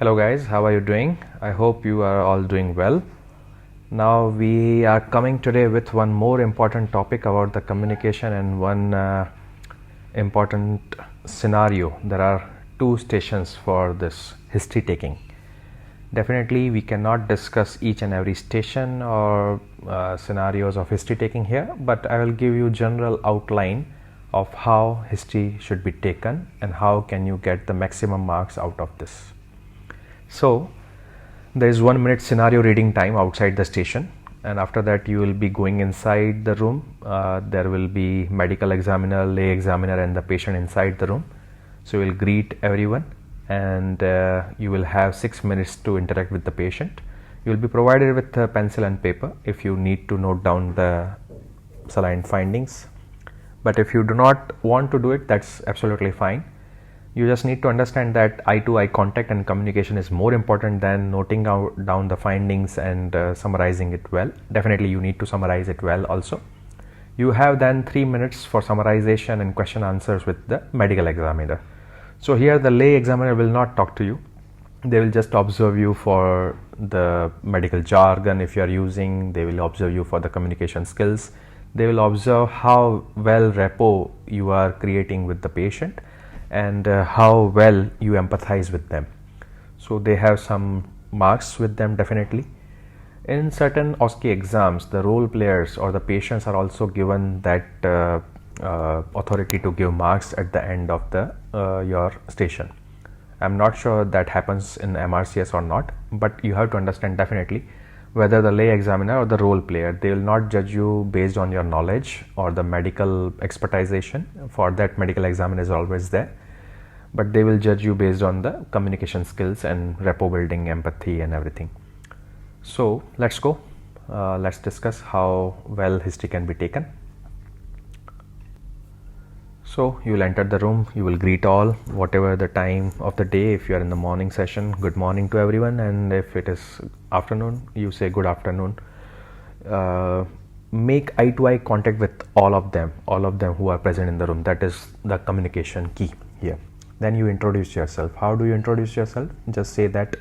Hello guys, how are you doing? I hope you are all doing well. Now we are coming today with one more important topic about the communication and one important scenario. There are two stations for this history taking. Definitely we cannot discuss each and every station or scenarios of history taking here, but I will give you general outline of how history should be taken and how can you get the maximum marks out of this. So there is 1 minute scenario reading time outside the station, and after that you will be going inside the room. There will be medical examiner, lay examiner and the patient inside the room. So you will greet everyone and you will have 6 minutes to interact with the patient. You will be provided with a pencil and paper if you need to note down the saline findings, but if you do not want to do it, that's absolutely fine. You just need to understand that eye-to-eye contact and communication is more important than noting down the findings and summarizing it well. Definitely you need to summarize it well also. You have then 3 minutes for summarization and question answers with the medical examiner. So here the lay examiner will not talk to you. They will just observe you for the medical jargon if you are using. They will observe you for the communication skills. They will observe how well rapport you are creating with the patient and how well you empathize with them. So they have some marks with them definitely. In certain OSCE exams, the role players or the patients are also given that authority to give marks at the end of the your station. I'm not sure that happens in MRCS or not, but you have to understand definitely whether the lay examiner or the role player, they will not judge you based on your knowledge or the medical expertization. For that, medical examiner is always there, but they will judge you based on the communication skills and rapport building, empathy and everything. So let's go. Let's discuss how well history can be taken. So you will enter the room, you will greet all, whatever the time of the day. If you are in the morning session, good morning to everyone, and if it is afternoon, you say good afternoon. Make eye-to-eye contact with all of them who are present in the room. That is the communication key here. Then you introduce yourself. How do you introduce yourself? Just say that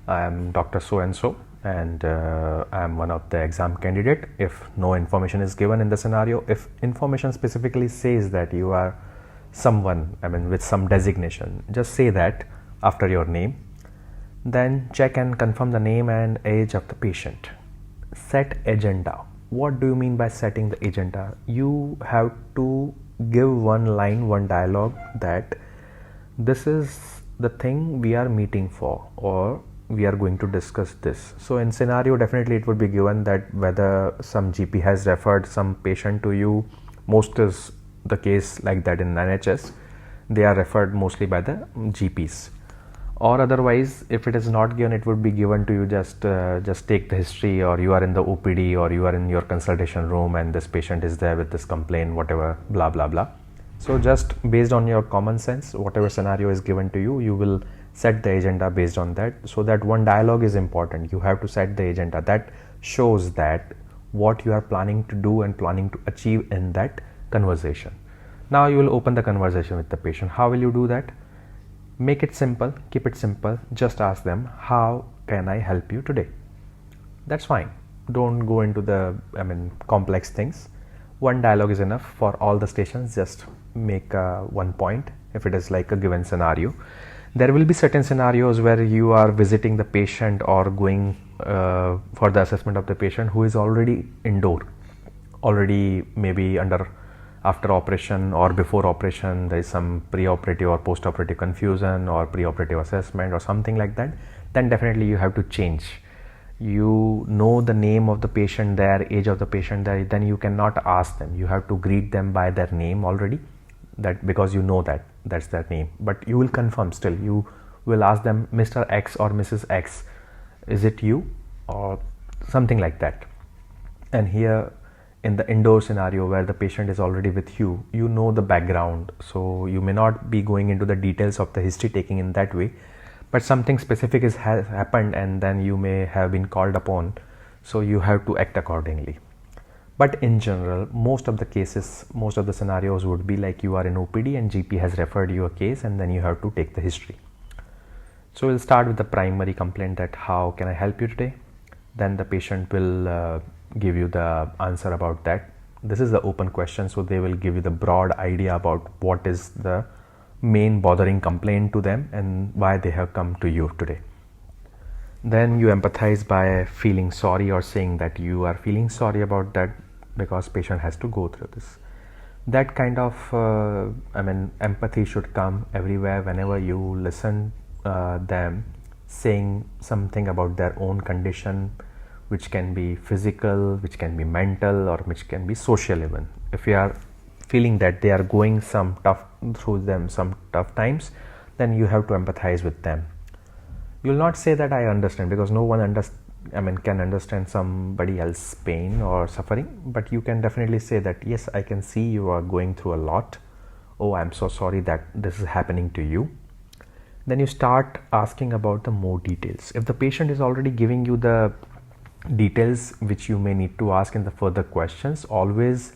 I am Dr. So-and-so and I am one of the exam candidate. If no information is given in the scenario, if information specifically says that you are someone, with some designation, just say that after your name. Then check and confirm the name and age of the patient. Set agenda. What do you mean by setting the agenda? You have to give one line, one dialogue that this is the thing we are meeting for, or we are going to discuss this. So in scenario, definitely it would be given that whether some GP has referred some patient to you. Most is the case like that in NHS. They are referred mostly by the GPs. Or otherwise, if it is not given, it would be given to you just take the history, or you are in the OPD, or you are in your consultation room and this patient is there with this complaint, whatever, blah blah blah. So just based on your common sense, whatever scenario is given to you, you will set the agenda based on that. So that one dialogue is important. You have to set the agenda. That shows that what you are planning to do and planning to achieve in that conversation. Now you will open the conversation with the patient. How will you do that? Make it simple, keep it simple. Just ask them, how can I help you today? That's fine. Don't go into the complex things. One dialogue is enough for all the stations. Just make one point if it is like a given scenario. There will be certain scenarios where you are visiting the patient or going for the assessment of the patient who is already indoor, already maybe after operation or before operation. There is some pre-operative or post-operative confusion or pre-operative assessment or something like that. Then definitely you have to change. You know the name of the patient there, age of the patient there, then you cannot ask them. You have to greet them by their name already, that because you know that that's their name. But you will confirm still. You will ask them, Mr. X or Mrs. X, is it you, or something like that. And here in the indoor scenario where the patient is already with you, you know the background, so you may not be going into the details of the history taking in that way, but something specific has happened and then you may have been called upon, so you have to act accordingly. But in general, most of the cases, most of the scenarios would be like you are in OPD and GP has referred you a case and then you have to take the history. So we'll start with the primary complaint, that how can I help you today? Then the patient will give you the answer about that. This is the open question, so they will give you the broad idea about what is the main bothering complaint to them and why they have come to you today. Then you empathize by feeling sorry or saying that you are feeling sorry about that because patient has to go through this. That kind of empathy should come everywhere whenever you listen them saying something about their own condition, which can be physical, which can be mental, or which can be social even. If you are feeling that they are going some tough times, then you have to empathize with them. You will not say that I understand, because no one can understand somebody else's pain or suffering, but you can definitely say that yes, I can see you are going through a lot. Oh, I'm so sorry that this is happening to you. Then you start asking about the more details. If the patient is already giving you the details which you may need to ask in the further questions, always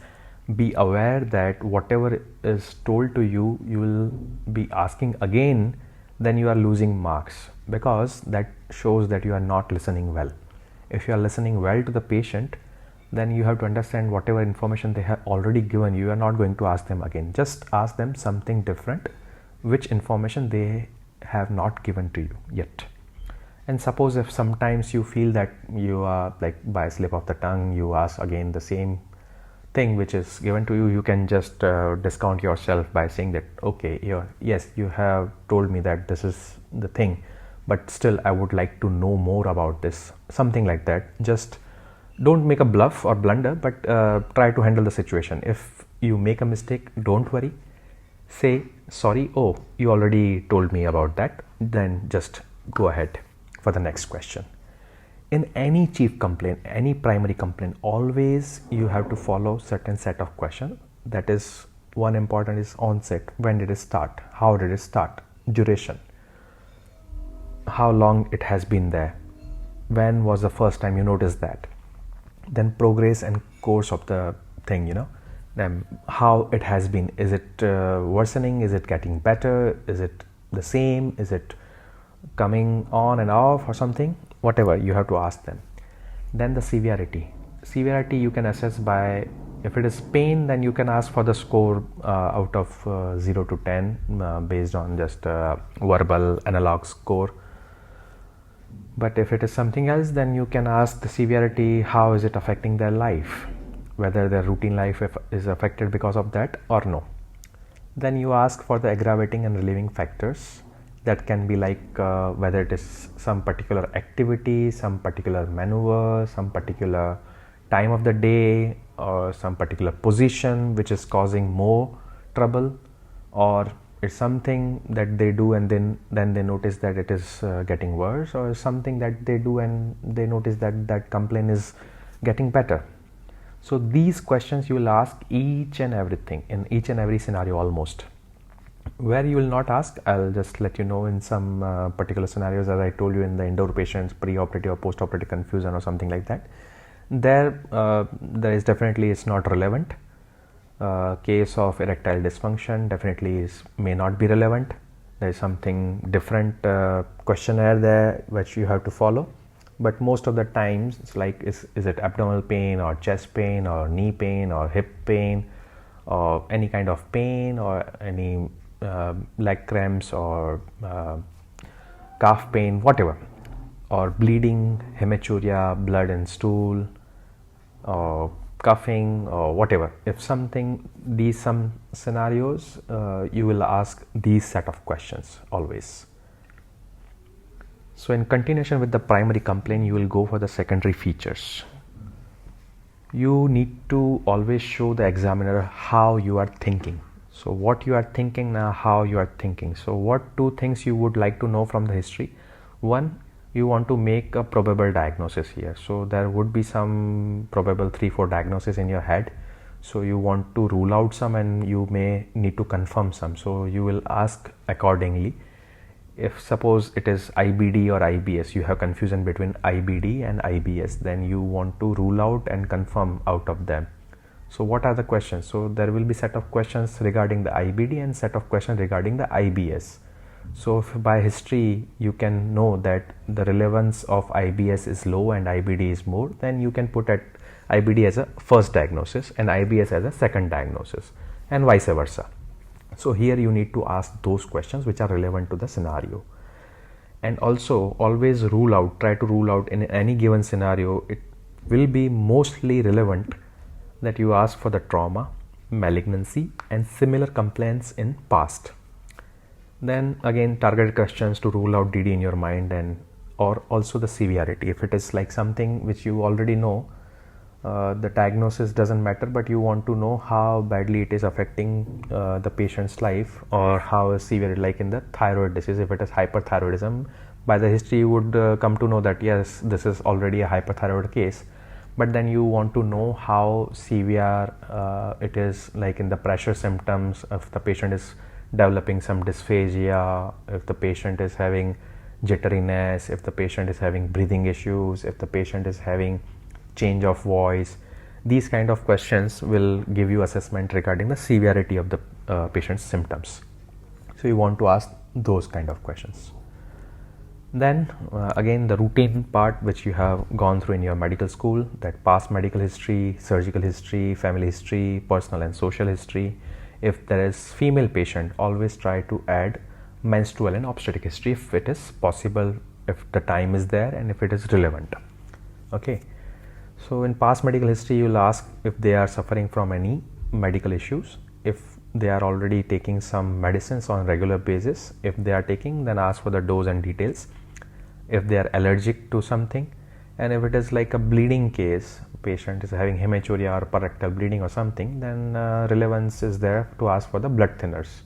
be aware that whatever is told to you, you will be asking again, then you are losing marks, because that shows that you are not listening well. If you are listening well to the patient, then you have to understand whatever information they have already given you are not going to ask them again. Just ask them something different, which information they have not given to you yet. And suppose if sometimes you feel that you are like by a slip of the tongue, you ask again the same thing which is given to you, you can just discount yourself by saying that okay, yes, you have told me that this is the thing, but still I would like to know more about this, something like that. Just don't make a bluff or blunder, but try to handle the situation. If you make a mistake, don't worry, say sorry, oh, you already told me about that, then just go ahead for the next question. In any chief complaint, any primary complaint, always you have to follow certain set of questions. That is, one important is onset. When did it start? How did it start? Duration. How long it has been there? When was the first time you noticed that? Then progress and course of the thing, then how it has been. Is it worsening? Is it getting better? Is it the same? Is it coming on and off or something? Whatever, you have to ask them. Then the severity you can assess by, if it is pain, then you can ask for the score out of 0 to 10 based on just verbal analog score. But if it is something else, then you can ask the severity, how is it affecting their life, whether their routine life is affected because of that or no. Then you ask for the aggravating and relieving factors. That can be like whether it is some particular activity, some particular maneuver, some particular time of the day, or some particular position which is causing more trouble, or it's something that they do and then they notice that it is getting worse, or something that they do and they notice that complaint is getting better. So these questions you will ask each and everything in each and every scenario almost. Where you will not ask, I'll just let you know in some particular scenarios, as I told you in the indoor patients, pre-operative or post-operative confusion or something like that. There is definitely, it's not relevant. Case of erectile dysfunction definitely may not be relevant. There is something different questionnaire there which you have to follow. But most of the times it's like, is it abdominal pain or chest pain or knee pain or hip pain or any kind of pain or any leg cramps or calf pain, whatever, or bleeding, hematuria, blood and stool, or coughing or whatever. If some scenarios, you will ask these set of questions always. So in continuation with the primary complaint, you will go for the secondary features. You need to always show the examiner how you are thinking. So what you are thinking now, how you are thinking. So what two things you would like to know from the history? One, you want to make a probable diagnosis here. So there would be some probable 3-4 diagnoses in your head. So you want to rule out some and you may need to confirm some. So you will ask accordingly. If suppose it is IBD or IBS, you have confusion between IBD and IBS, then you want to rule out and confirm out of them. So what are the questions? So there will be set of questions regarding the IBD and set of questions regarding the IBS. So if by history you can know that the relevance of IBS is low and IBD is more, then you can put at IBD as a first diagnosis and IBS as a second diagnosis, and vice versa. So here you need to ask those questions which are relevant to the scenario. And also always try to rule out in any given scenario, it will be mostly relevant that you ask for the trauma, malignancy and similar complaints in past. Then again targeted questions to rule out DD in your mind, and or also the severity. If it is like something which you already know, the diagnosis doesn't matter, but you want to know how badly it is affecting the patient's life, or how severe, like in the thyroid disease, if it is hyperthyroidism, by the history you would come to know that yes, this is already a hyperthyroid case, but then you want to know how severe it is, like in the pressure symptoms, if the patient is developing some dysphagia, if the patient is having jitteriness, if the patient is having breathing issues, if the patient is having change of voice. These kind of questions will give you assessment regarding the severity of the patient's symptoms. So you want to ask those kind of questions. Then again the routine part which you have gone through in your medical school, that past medical history, surgical history, family history, personal and social history. If there is female patient, always try to add menstrual and obstetric history if it is possible, if the time is there and if it is relevant. Okay. So in past medical history, you will ask if they are suffering from any medical issues, if they are already taking some medicines on a regular basis. If they are taking, then ask for the dose and details. If they are allergic to something, and if it is like a bleeding case, patient is having hematuria or parectal bleeding or something, then relevance is there to ask for the blood thinners.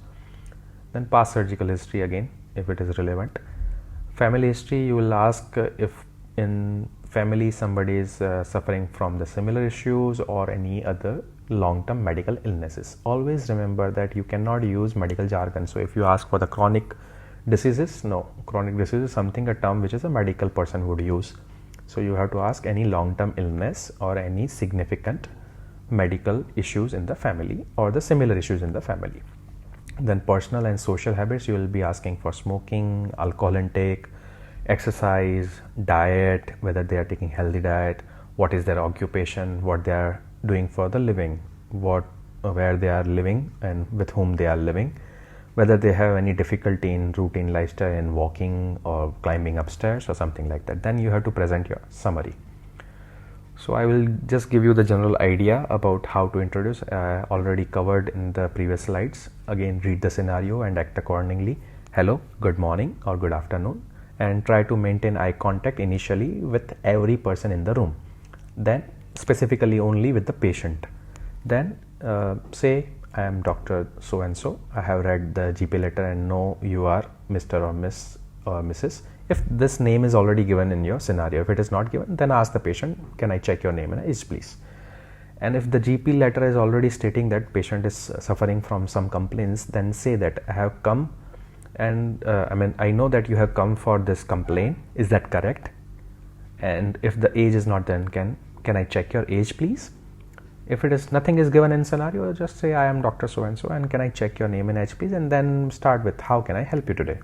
Then past surgical history again, if it is relevant. Family history, you will ask if in family somebody is suffering from the similar issues or any other long-term medical illnesses. Always remember that you cannot use medical jargon. So if you ask for the chronic diseases, no, chronic disease is something, a term which is a medical person would use. So you have to ask any long-term illness or any significant medical issues in the family or the similar issues in the family. Then personal and social habits, you will be asking for smoking, alcohol intake, exercise, diet, whether they are taking healthy diet, what is their occupation, what they are doing for the living, where they are living and with whom they are living, whether they have any difficulty in routine lifestyle in walking or climbing upstairs or something like that. Then you have to present your summary. So I will just give you the general idea about how to introduce. Already covered in the previous slides. Again, read the scenario and act accordingly. Hello, good morning or good afternoon, and try to maintain eye contact initially with every person in the room, then specifically only with the patient. Then say, I am Dr. So and so, I have read the GP letter and know you are Mr. or Miss or Mrs. If this name is already given in your scenario, if it is not given, then ask the patient, can I check your name and age please. And if the GP letter is already stating that patient is suffering from some complaints, then say that I have come and I know that you have come for this complaint, is that correct? And if the age is not, then can I check your age please? If it is nothing is given in scenario, just say I am Dr. So and so and can I check your name and age please, and then start with how can I help you today.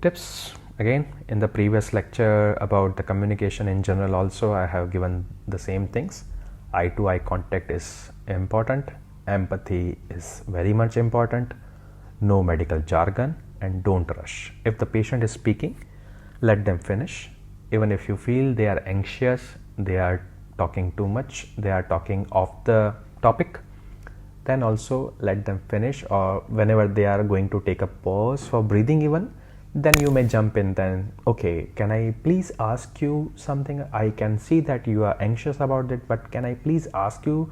Tips, again in the previous lecture about the communication in general also I have given the same things. Eye to eye contact is important, empathy is very much important, no medical jargon, and don't rush. If the patient is speaking, let them finish. Even if you feel they are anxious, they are talking too much, they are talking off the topic, then also let them finish. Or whenever they are going to take a pause for breathing even, then you may jump in. Then, okay, can I please ask you something? I can see that you are anxious about it, but can I please ask you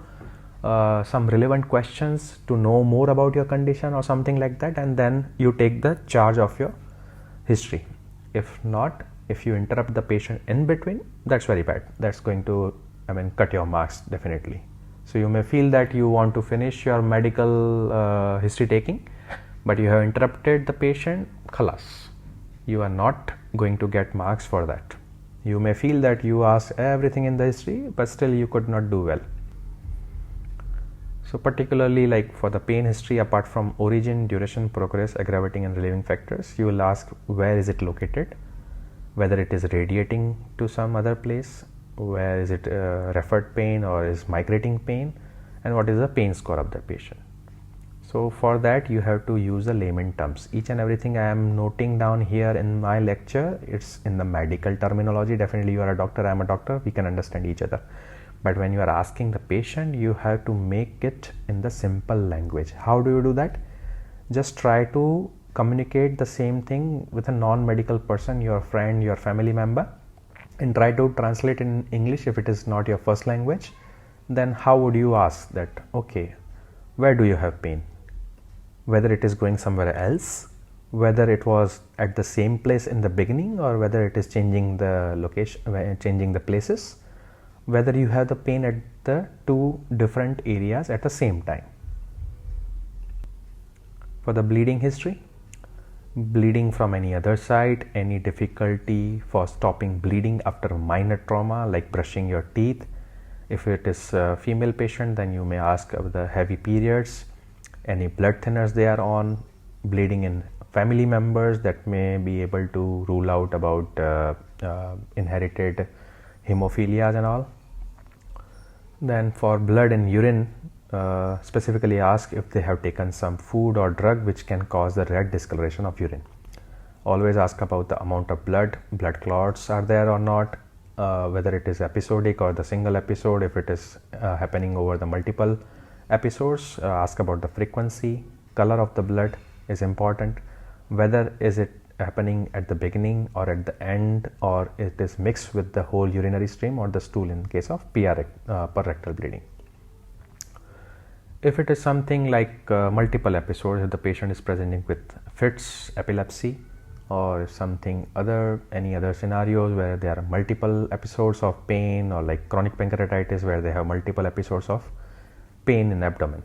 some relevant questions to know more about your condition or something like that, and then you take the charge of your history. If not, if you interrupt the patient in between, that's very bad. That's going to cut your marks definitely. So you may feel that you want to finish your medical history taking, but you have interrupted the patient, khalas, you are not going to get marks for that. You may feel that you asked everything in the history, but still you could not do well. So particularly like for the pain history, apart from origin, duration, progress, aggravating and relieving factors, you will ask where is it located, whether it is radiating to some other place, where is it referred pain or is migrating pain, and what is the pain score of the patient. So for that you have to use the layman terms. Each and everything I am noting down here in my lecture, it's in the medical terminology. Definitely you are a doctor, I am a doctor, we can understand each other. But when you are asking the patient, you have to make it in the simple language. How do you do that? Just try to communicate the same thing with a non-medical person, your friend, your family member, and try to translate in English if it is not your first language. Then how would you ask that, okay, where do you have pain? Whether it is going somewhere else, whether it was at the same place in the beginning, or whether it is changing the location, changing the places, whether you have the pain at the two different areas at the same time. For the bleeding history, bleeding from any other site, any difficulty for stopping bleeding after a minor trauma like brushing your teeth. If it is a female patient, then you may ask of the heavy periods, any blood thinners they are on, bleeding in family members that may be able to rule out about inherited hemophilias and all. Then for blood and urine, specifically ask if they have taken some food or drug which can cause the red discoloration of urine. Always ask about the amount of blood clots are there or not, whether it is episodic or the single episode. If it is happening over the multiple episodes, ask about the frequency. Color of the blood is important, whether is it happening at the beginning or at the end, or it is mixed with the whole urinary stream or the stool in case of per-rectal bleeding. If it is something like multiple episodes, if the patient is presenting with fits, epilepsy, or something any other scenarios where there are multiple episodes of pain, or like chronic pancreatitis where they have multiple episodes of pain in abdomen.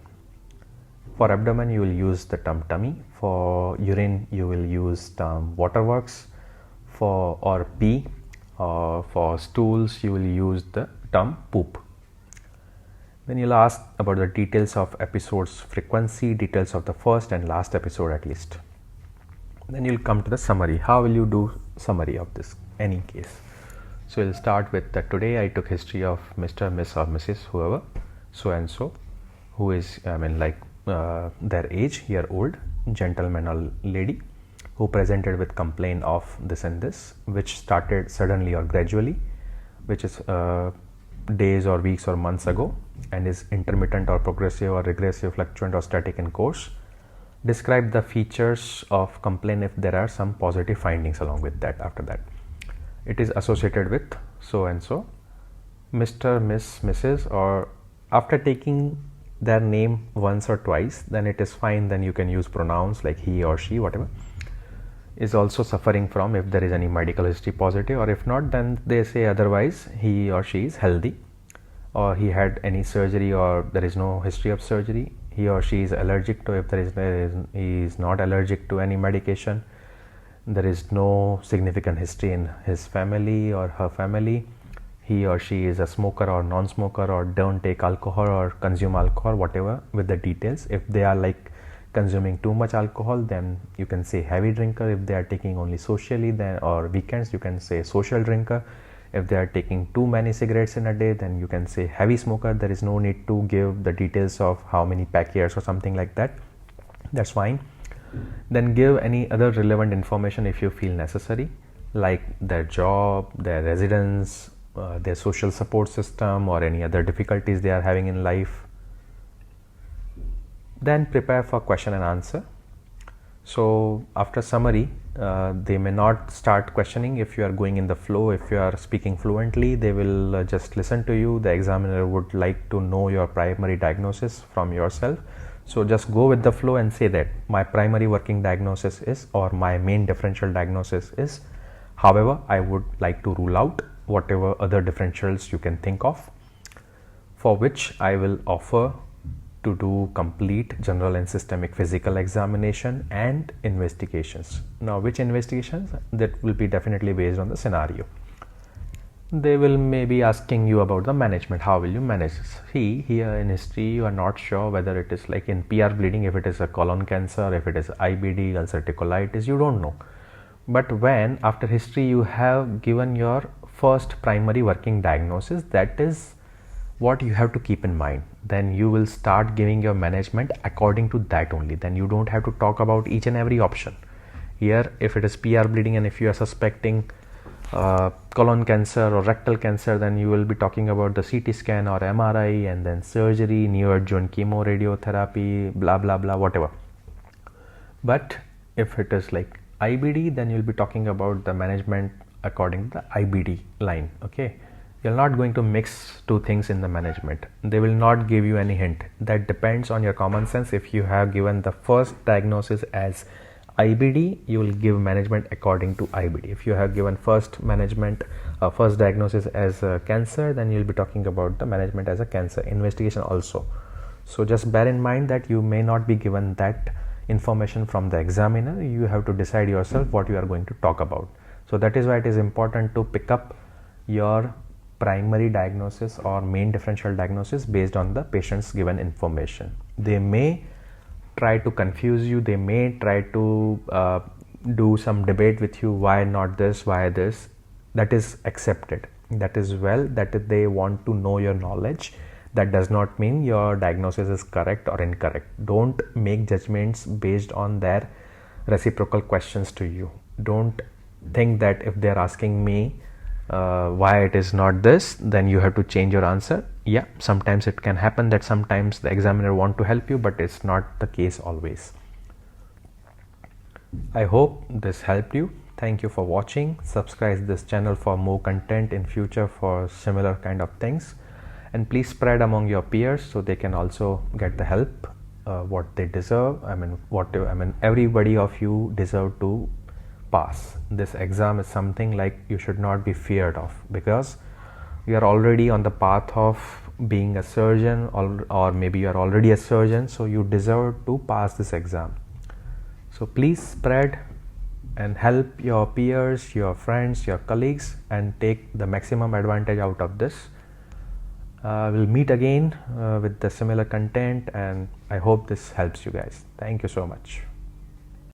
For abdomen, you will use the term tummy. For urine, you will use term waterworks. For pee, for stools, you will use the term poop. Then you'll ask about the details of episodes frequency, details of the first and last episode at least. Then you'll come to the summary. How will you do summary of this any case? So you'll start with that today I took history of Mr., Miss or Mrs. whoever, so and so, who is their age, year old, gentleman or lady, who presented with complaint of this and this, which started suddenly or gradually, which is days or weeks or months ago, and is intermittent or progressive or regressive, fluctuant or static in course. Describe the features of complaint if there are some positive findings along with that. After that, it is associated with so and so, Mr., Miss, Mrs., or after taking their name once or twice, then it is fine. Then you can use pronouns like he or she, whatever. Is also suffering from, if there is any medical history positive, or if not, then they say otherwise he or she is healthy, or he had any surgery, or there is no history of surgery. He or she is allergic to, if he is not allergic to any medication. There is no significant history in his family or her family. He or she is a smoker or non-smoker, or don't take alcohol or consume alcohol, whatever, with the details. If they are like consuming too much alcohol, then you can say heavy drinker. If they are taking only socially, then or weekends, you can say social drinker. If they are taking too many cigarettes in a day, then you can say heavy smoker. There is no need to give the details of how many pack years or something like that. That's fine. Then give any other relevant information if you feel necessary, like their job, their residence, their social support system, or any other difficulties they are having in life. Then prepare for question and answer. So after summary, they may not start questioning if you are going in the flow. If you are speaking fluently, they will just listen to you. The examiner would like to know your primary diagnosis from yourself. So just go with the flow and say that my primary working diagnosis is, or my main differential diagnosis is. However, I would like to rule out whatever other differentials you can think of, for which I will offer to do complete general and systemic physical examination and investigations. Now, which investigations? That will be definitely based on the scenario. They will maybe asking you about the management. How will you manage this? See, here in history, you are not sure whether it is like in PR bleeding, if it is a colon cancer, if it is IBD, ulcerative colitis, you don't know. But when after history you have given your first primary working diagnosis, that is what you have to keep in mind. Then you will start giving your management according to that only. Then you don't have to talk about each and every option. Here, if it is PR bleeding and if you are suspecting colon cancer or rectal cancer, then you will be talking about the CT scan or MRI and then surgery, neoadjuvant chemo, radiotherapy, blah blah blah, whatever. But if it is like IBD, then you'll be talking about the management according to the IBD line. Okay, you're not going to mix two things in the management. They will not give you any hint. That depends on your common sense. If you have given the first diagnosis as IBD, you will give management according to IBD. If you have given first diagnosis as cancer, then you'll be talking about the management as a cancer investigation also. So just bear in mind that you may not be given that information from the examiner. You have to decide yourself what you are going to talk about. So that is why it is important to pick up your primary diagnosis or main differential diagnosis based on the patient's given information. They may try to confuse you, they may try to do some debate with you, why not this, why this. That is accepted, that is well, that they want to know your knowledge. That does not mean your diagnosis is correct or incorrect. Don't make judgments based on their reciprocal questions to you. Don't think that if they are asking me why it is not this, then you have to change your answer. Yeah, sometimes it can happen that sometimes the examiner want to help you, but it's not the case always. I hope this helped you. Thank you for watching. Subscribe this channel for more content in future for similar kind of things, and please spread among your peers so they can also get the help what they deserve. Everybody of you deserve to pass. This exam is something like you should not be feared of, because you are already on the path of being a surgeon, or maybe you are already a surgeon, so you deserve to pass this exam. So please spread and help your peers, your friends, your colleagues, and take the maximum advantage out of this. We'll meet again with the similar content, and I hope this helps you guys. Thank you so much.